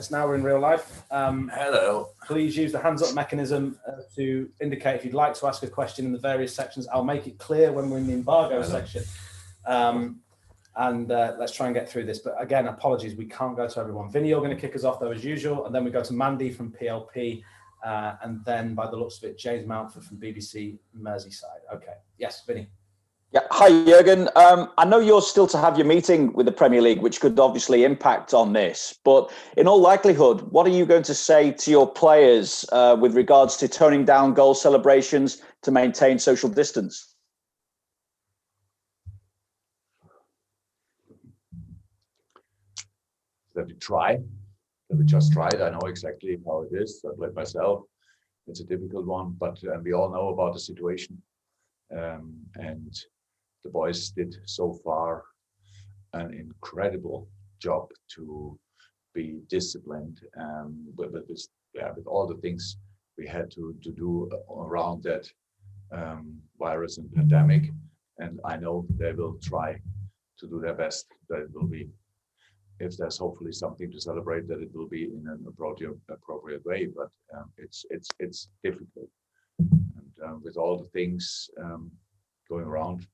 this now. We're in real life. Hello. Please use the hands up mechanism to indicate if you'd like to ask a question in the various sections. I'll make it clear when we're in the embargo section. Let's try and get through this. But again, apologies, we can't go to everyone. Vinny, you're going to kick us off though, as usual. And then we go to Mandy from PLP. And then by the looks of it, James Mountford from BBC Merseyside. Okay. Yes, Vinny. Yeah. Hi, Jurgen. I know you're still to have your meeting with the Premier League, which could obviously impact on this. But in all likelihood, what are you going to say to your players with regards to toning down goal celebrations to maintain social distance? That we just tried. I know exactly how it is. I played myself. It's a difficult one, but we all know about the situation. And the boys did so far an incredible job to be disciplined with all the things we had to do around that virus and pandemic. And I know they will try to do their best. That it will be, if there's hopefully something to celebrate, that it will be in an appropriate way. But it's difficult, and with all the things going around,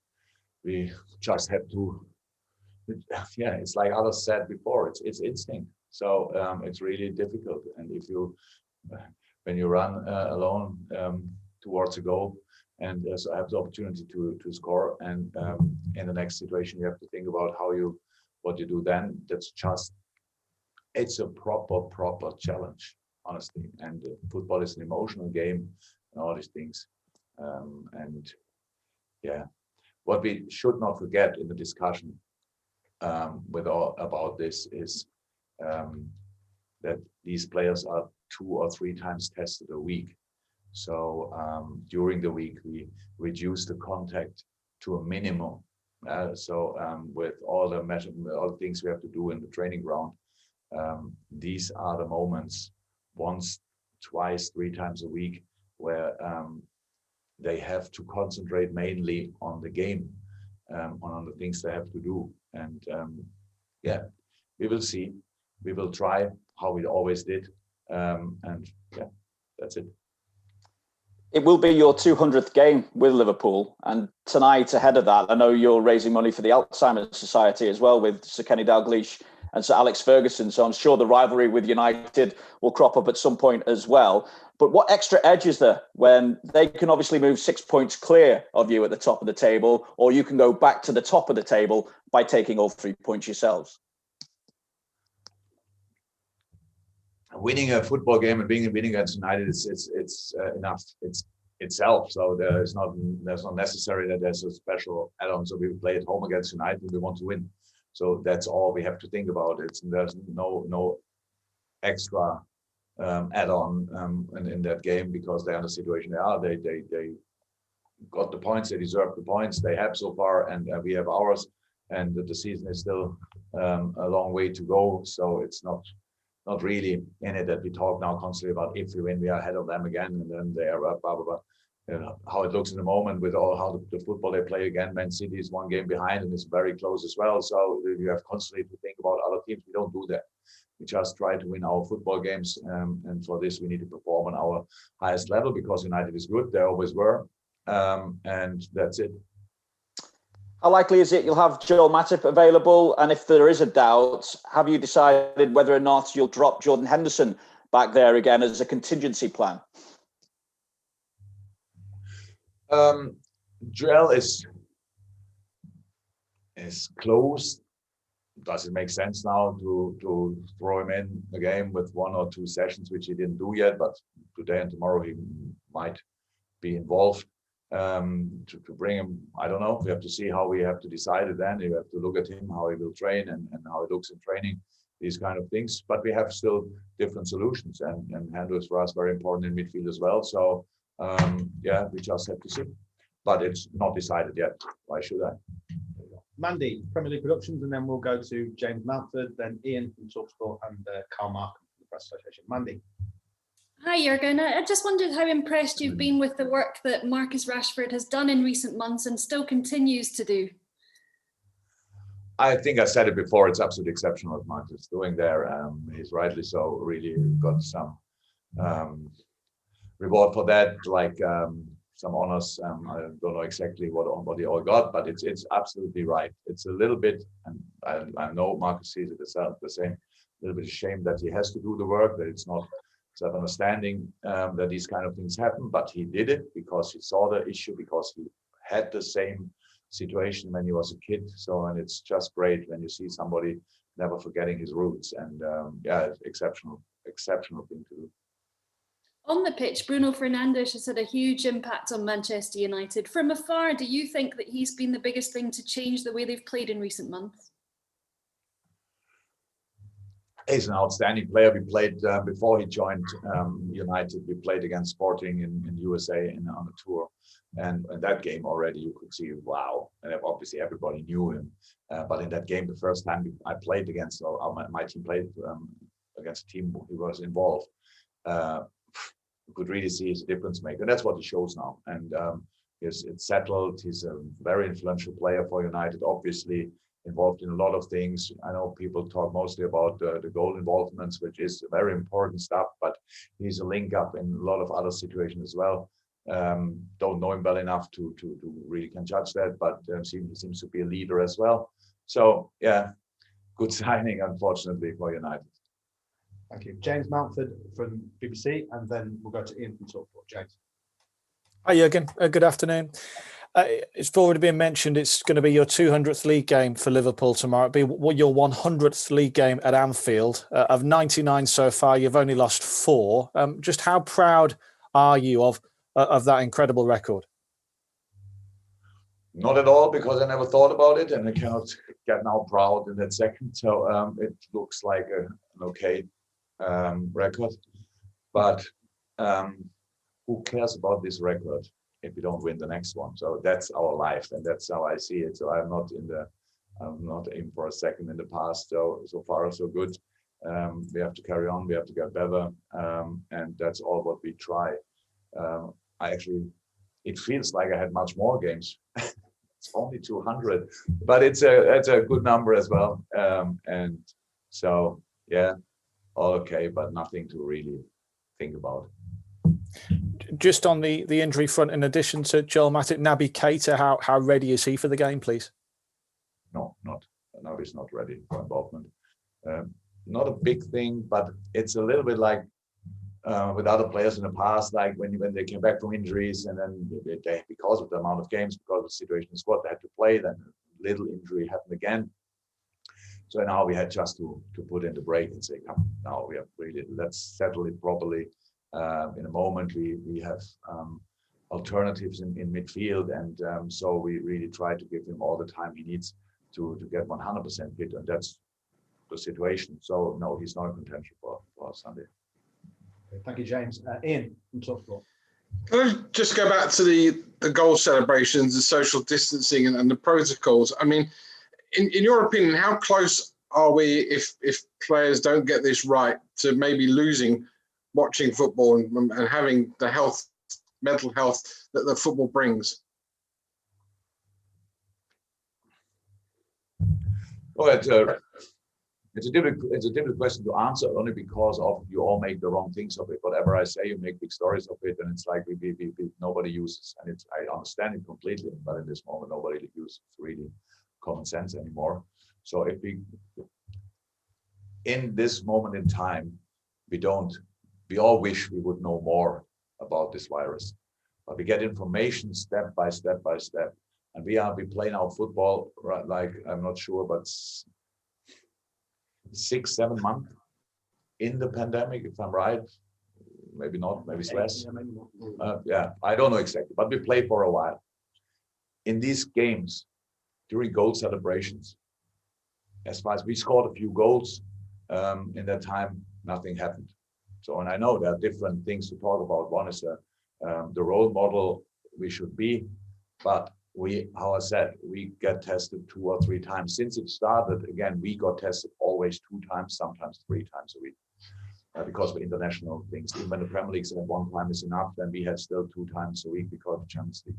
we just have to. Yeah, it's like others said before. It's instinct. So it's really difficult. And if you, when you run alone towards a goal, and have the opportunity to score, and in the next situation you have to think about what you do then. That's just, it's a proper challenge, honestly. And football is an emotional game and all these things. And yeah, what we should not forget in the discussion about this is that these players are 2 or 3 times tested a week. So during the week we reduce the contact to a minimum. With all the measurements, all the things we have to do in the training ground, these are the moments, once, twice, 3 times a week, where they have to concentrate mainly on the game, on the things they have to do. And yeah, we will see. We will try how we always did. And yeah, that's it. It will be your 200th game with Liverpool. And tonight, ahead of that, I know you're raising money for the Alzheimer's Society as well with Sir Kenny Dalglish and Sir Alex Ferguson. So I'm sure the rivalry with United will crop up at some point as well. But what extra edge is there when they can obviously move 6 points clear of you at the top of the table, or you can go back to the top of the table by taking all 3 points yourselves? Winning a football game and winning against United, it's enough. It's itself. So there's not necessary that there's a special add-on. So we play at home against United and we want to win. So that's all we have to think about. There's no extra add-on in that game, because they're in the situation they are. They got the points. They deserve the points they have so far, and we have ours. And the season is still a long way to go. So it's not really in it that we talk now constantly about if we win, we are ahead of them again, and then they are blah, blah, blah. You know, how it looks in the moment with all how the football they play again. Man City is 1 game behind and it's very close as well. So you have constantly to think about other teams. We don't do that. We just try to win our football games. And for this, we need to perform on our highest level, because United is good. They always were. And that's it. How likely is it you'll have Joel Matip available? And if there is a doubt, have you decided whether or not you'll drop Jordan Henderson back there again as a contingency plan? Joel is close. Does it make sense now to throw him in a game with 1 or 2 sessions, which he didn't do yet, but today and tomorrow he might be involved? To bring him, I don't know. We have to see how we have to decide it then. You have to look at him, how he will train and how he looks in training, these kind of things. But we have still different solutions, and Handel is for us very important in midfield as well. So yeah, we just have to see. But it's not decided yet. Why should I? Mandy, Premier League Productions, and then we'll go to James Mountford, then Ian from TalkSport, and Carl Markham from the Press Association. Mandy. Hi, Jurgen. I just wondered how impressed you've been with the work that Marcus Rashford has done in recent months and still continues to do. I think I said it before. It's absolutely exceptional what Marcus is doing there. He's rightly so. Really got some reward for that, like some honors. I don't know exactly what he all got, but it's absolutely right. It's a little bit, and I know Marcus sees it the same. A little bit of shame that he has to do the work. That it's not understanding that these kind of things happen, but he did it because he saw the issue, because he had the same situation when he was a kid. So, and it's just great when you see somebody never forgetting his roots, and it's exceptional thing to do. On the pitch, Bruno Fernandes has had a huge impact on Manchester United. From afar, do you think that he's been the biggest thing to change the way they've played in recent months? He's an outstanding player. We played before he joined United. We played against Sporting in USA on a tour, and in that game already you could see, wow. And obviously everybody knew him, but in that game, the first time I played against, my team played against a team who was involved, you could really see he's a difference maker. And that's what he shows now. And it's settled. He's a very influential player for United. Obviously, involved in a lot of things. I know people talk mostly about the goal involvements, which is very important stuff, but he's a link up in a lot of other situations as well. Don't know him well enough to really can judge that, but he seems to be a leader as well. So yeah, good signing, unfortunately, for United. Thank you. James Mountford from BBC, and then we'll go to Ian from Talksport. James. Hi, Jurgen. Good afternoon. It's already been mentioned it's going to be your 200th league game for Liverpool tomorrow. It'll be your 100th league game at Anfield. Of 99 so far, you've only lost 4. Just how proud are you of that incredible record? Not at all, because I never thought about it, and I cannot get now proud in that second. So it looks like an okay record. But who cares about this record if we don't win the next one? So that's our life, and that's how I see it. So I'm not in for a second in the past. So far so good. We have to carry on. We have to get better, and that's all what we try. It feels like I had much more games. It's only 200, but it's a good number as well. And so yeah, all okay, but nothing to really think about. Just on the injury front, in addition to Joel Matip, Naby Keita, how ready is he for the game, please? No, Naby's not ready for involvement. Not a big thing, but it's a little bit like with other players in the past, like when they came back from injuries, and then they, because of the amount of games, because of the situation in the squad, they had to play. Then a little injury happened again. So now we had just to put in the break and say, come, now we have really, let's settle it properly. In a moment, we have alternatives in midfield, and so we really try to give him all the time he needs to get 100% fit, and that's the situation. So no, he's not in contention for Sunday. Thank you, James. Ian from Talksport. Can I just go back to the goal celebrations, the social distancing, and the protocols? I mean, in your opinion, how close are we, if players don't get this right, to maybe losing watching football and having the mental health that the football brings? Well, it's a difficult question to answer, only because of you all make the wrong things of it. Whatever I say, you make big stories of it, and it's like nobody uses. And I understand it completely, but in this moment, nobody uses really common sense anymore. So if in this moment in time, we all wish we would know more about this virus, but we get information step by step by step, and we play now football, right, like, I'm not sure, but 6-7 months in the pandemic, if I'm right. Maybe not, maybe it's less. Yeah, I don't know exactly, but we played for a while. In these games, during goal celebrations, as far as we scored a few goals, in that time, nothing happened. So, and I know there are different things to talk about. One is the role model we should be, but how I said, we get tested 2 or 3 times. Since it started, again, we got tested always 2 times, sometimes 3 times a week, because of international things. Even when the Premier League said 1 time is enough, then we had still 2 times a week because of the Champions League.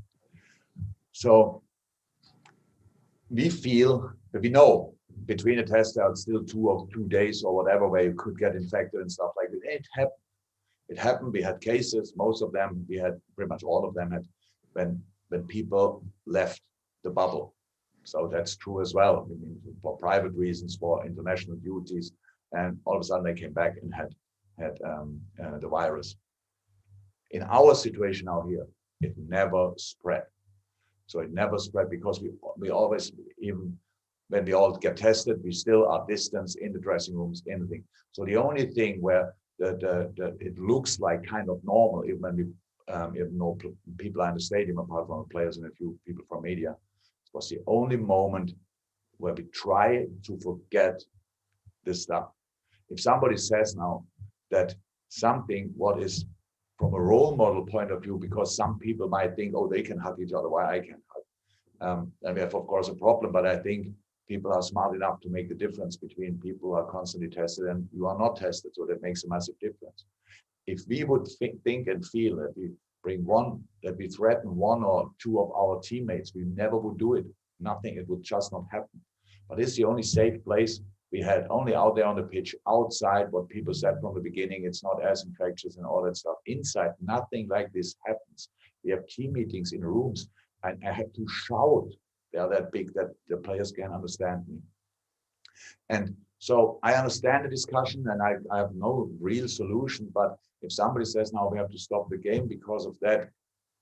So we feel that we know between a test out still 2 days or whatever where you could get infected and stuff like that. It happened. It happened. We had cases. Most of them, we had pretty much all of them had when people left the bubble. So that's true as well. I mean, for private reasons, for international duties, and all of a sudden they came back and had the virus. In our situation now here, it never spread. So it never spread because we always, even when we all get tested, we still are distanced in the dressing rooms, anything. So the only thing where it looks like kind of normal, even when we have no people in the stadium apart from the players and a few people from media, it was the only moment where we try to forget this stuff. If somebody says now that something what is from a role model point of view, because some people might think, oh, they can hug each other, why I can't hug? And we have, of course, a problem, but I think people are smart enough to make the difference between people who are constantly tested and you are not tested. So that makes a massive difference. If we would think and feel that we that we threaten one or two of our teammates, we never would do it. Nothing, it would just not happen. But it's the only safe place we had, only out there on the pitch. Outside, what people said from the beginning, it's not as infectious and all that stuff. Inside, nothing like this happens. We have team meetings in rooms, and I have to shout. They are that big that the players can understand me. And so I understand the discussion, and I have no real solution. But if somebody says now we have to stop the game because of that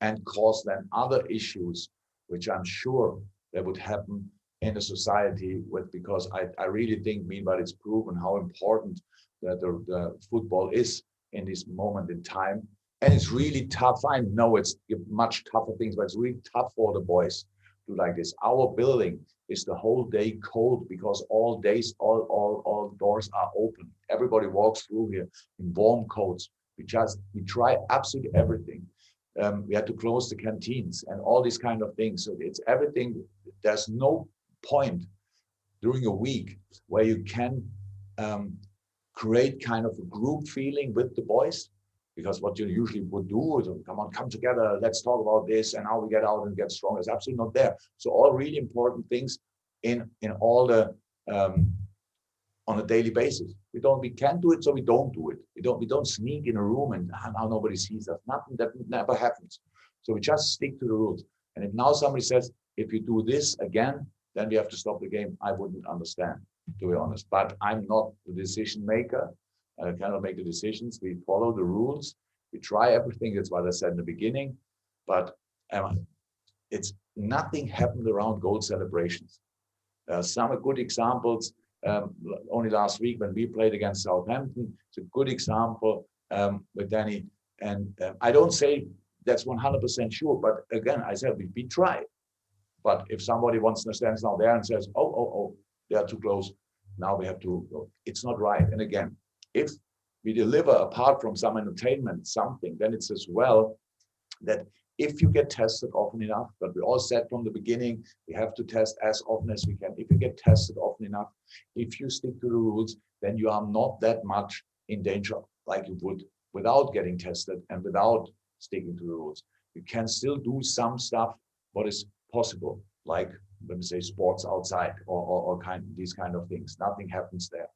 and cause then other issues, which I'm sure that would happen in the society because I really think, meanwhile, it's proven how important that the football is in this moment in time. And it's really tough. I know it's much tougher things, but it's really tough for the boys to do like this. Our building is the whole day cold because all days, all doors are open. Everybody walks through here in warm coats. We try absolutely everything. We had to close the canteens and all these kind of things. So it's everything. There's no point during a week where you can create kind of a group feeling with the boys, because what you usually would do is come together, let's talk about this and how we get out and get stronger. It's absolutely not there. So all really important things in all the on a daily basis. We can't do it, so we don't do it. We don't sneak in a room and now nobody sees us. Nothing, that never happens. So we just stick to the rules. And if now somebody says, if you do this again, then we have to stop the game, I wouldn't understand, to be honest. But I'm not the decision maker. I cannot make the decisions. We follow the rules. We try everything. That's what I said in the beginning. But it's nothing happened around goal celebrations. Some good examples. Only last week when we played against Southampton, it's a good example with Danny. And I don't say that's 100% sure, but again, I said we try. But if somebody wants to stand now there and says, oh, they are too close, now we have to go. It's not right. And again, if we deliver apart from some entertainment something, then it's as well that if you get tested often enough, but we all said from the beginning, we have to test as often as we can. If you get tested often enough, if you stick to the rules, then you are not that much in danger like you would without getting tested and without sticking to the rules. You can still do some stuff, what is possible, like let me say sports outside or these kind of things. Nothing happens there.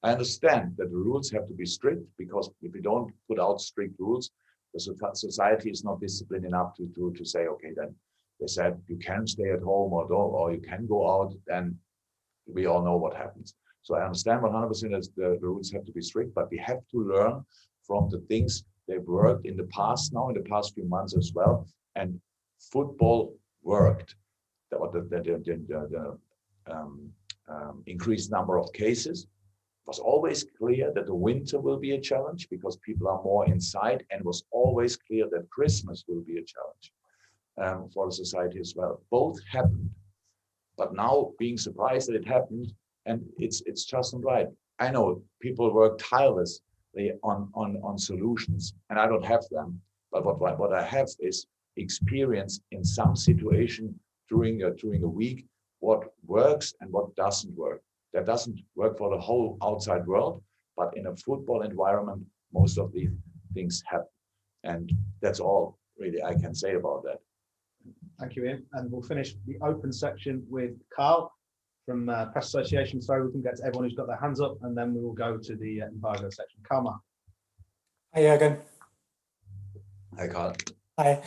I understand that the rules have to be strict, because if we don't put out strict rules, the society is not disciplined enough to say, okay, then they said you can stay at home or you can go out, and we all know what happens. So I understand 100% that the rules have to be strict, but we have to learn from the things they've worked in the past now, in the past few months as well. And football worked. The increased number of cases. It was always clear that the winter will be a challenge because people are more inside, and it was always clear that Christmas will be a challenge for the society as well. Both happened, but now being surprised that it happened, and it's just not right. I know people work tirelessly on solutions, and I don't have them. But what I have is experience in some situation during a week, what works and what doesn't work. That doesn't work for the whole outside world, but in a football environment, most of these things happen. And that's all really I can say about that. Thank you, Ian. And we'll finish the open section with Carl from Press Association. Sorry, we can get to everyone who's got their hands up, and then we will go to the embargo section. Carl Mark. Hi, Jurgen. Hi, Carl. Hi.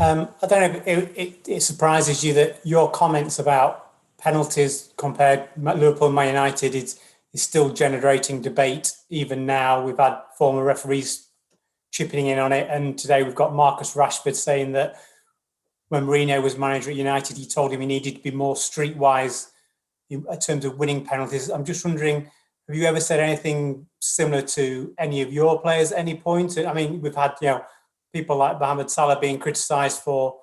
I don't know if it surprises you that your comments about penalties compared Liverpool and Man United is still generating debate even now. We've had former referees chipping in on it, and today we've got Marcus Rashford saying that when Mourinho was manager at United, he told him he needed to be more streetwise in terms of winning penalties. I'm just wondering, have you ever said anything similar to any of your players at any point? I mean, we've had, people like Mohamed Salah being criticised for,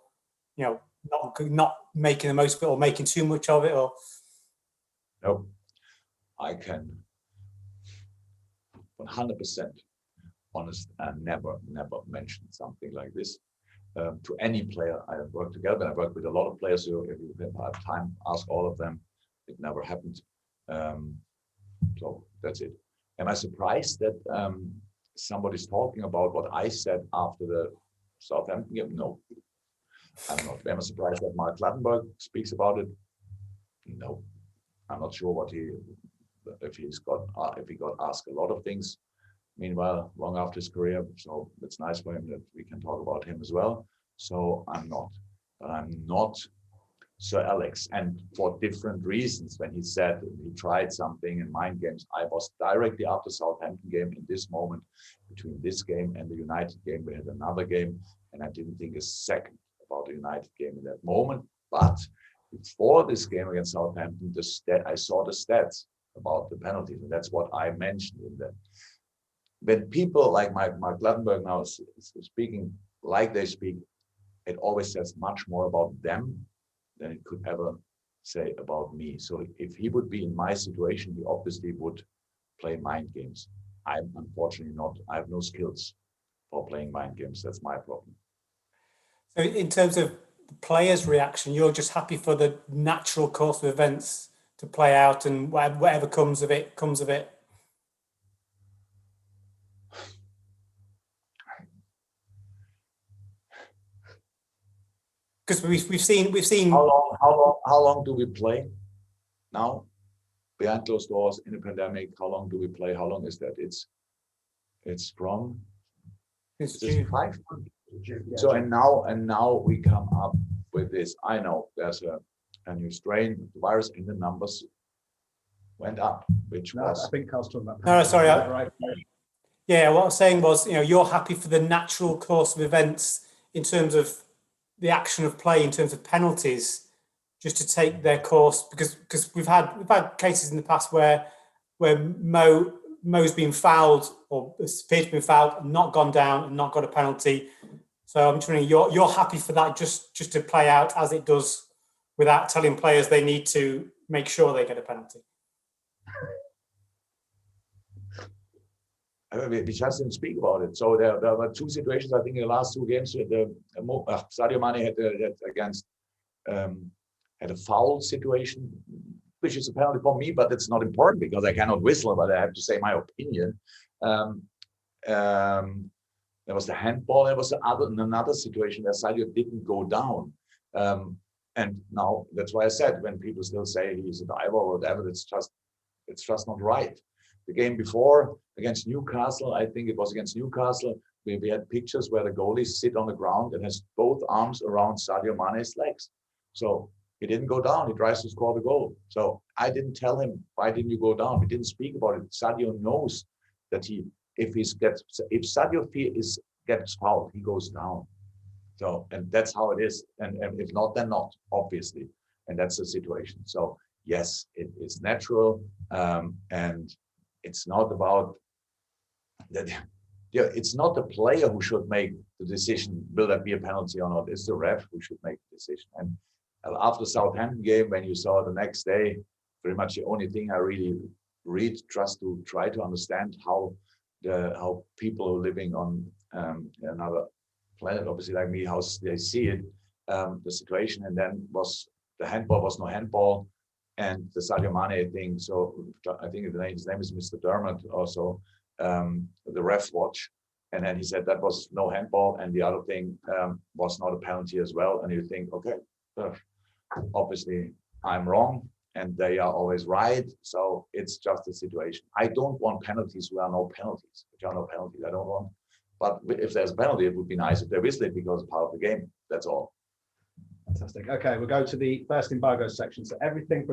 not making the most of it or making too much of it, or. No, I can 100% honest and never mention something like this to any player I have worked together. And I worked with a lot of players who, if you have time, ask all of them. It never happened. So that's it. Am I surprised that somebody's talking about what I said after the Southampton game? No, I'm not. Am I surprised that Mark Clattenburg speaks about it? No, I'm not sure if he got asked a lot of things. Meanwhile, long after his career, so it's nice for him that we can talk about him as well. So I'm not Sir Alex, and for different reasons. When he said he tried something in mind games, I was directly after Southampton game. In this moment, between this game and the United game, we had another game, and I didn't think a second about the United game in that moment. But before this game against Southampton, I saw the stats about the penalties, and that's what I mentioned in that. When people like Mark Clattenburg now is speaking like they speak, it always says much more about them than it could ever say about me. So if he would be in my situation, he obviously would play mind games. I'm unfortunately not. I have no skills for playing mind games. That's my problem. So in terms of the players' reaction, you're just happy for the natural course of events to play out, and whatever comes of it, comes of it. Because we've seen. How long do we play now? Behind closed doors in a pandemic, how long do we play? How long is that? It's from. It's June. 5 months. So and now we come up with this. I know there's a new strain of the virus, and the numbers went up, which was. I think Carl's talking about. No, sorry. Right. Yeah, what I was saying was, you're happy for the natural course of events in terms of the action of play, in terms of penalties, just to take their course, because we've had cases in the past where Mo's been fouled or appeared to be fouled, not gone down, and not got a penalty. So I'm just wondering, you're happy for that just to play out as it does, without telling players they need to make sure they get a penalty. We just didn't speak about it. So there were two situations, I think, in the last two games. Sadio Mane had a foul situation, which is a penalty for me, but it's not important because I cannot whistle, but I have to say my opinion. There was the handball. There was another situation where Sadio didn't go down. And now that's why I said, when people still say he's a diver or whatever, it's just not right. The game before against Newcastle, I think it was against Newcastle, we had pictures where the goalie sit on the ground and has both arms around Sadio Mane's legs. So he didn't go down. He tries to score the goal. So I didn't tell him, why didn't you go down? We didn't speak about it. Sadio knows that if Sadio gets fouled, he goes down. So, and that's how it is. And if not, then not, obviously. And that's the situation. So yes, it is natural. And it's not about that. Yeah, it's not the player who should make the decision, will that be a penalty or not? It's the ref who should make the decision. And after the Southampton game, when you saw the next day, pretty much the only thing I really read, just to try to understand how people who are living on another planet, obviously like me, how they see it, the situation, and then was the handball was no handball, and the Sadio Mane thing. So I think his name is Mr. Dermot, also the ref watch. And then he said that was no handball, and the other thing was not a penalty as well. And you think, okay, obviously I'm wrong, and they are always right. So it's just a situation. I don't want penalties where are no penalties. Which are no penalties. I don't want. But if there's a penalty, it would be nice if there is it because it's part of the game. That's all. Fantastic. Okay, we'll go to the first embargo section. So everything from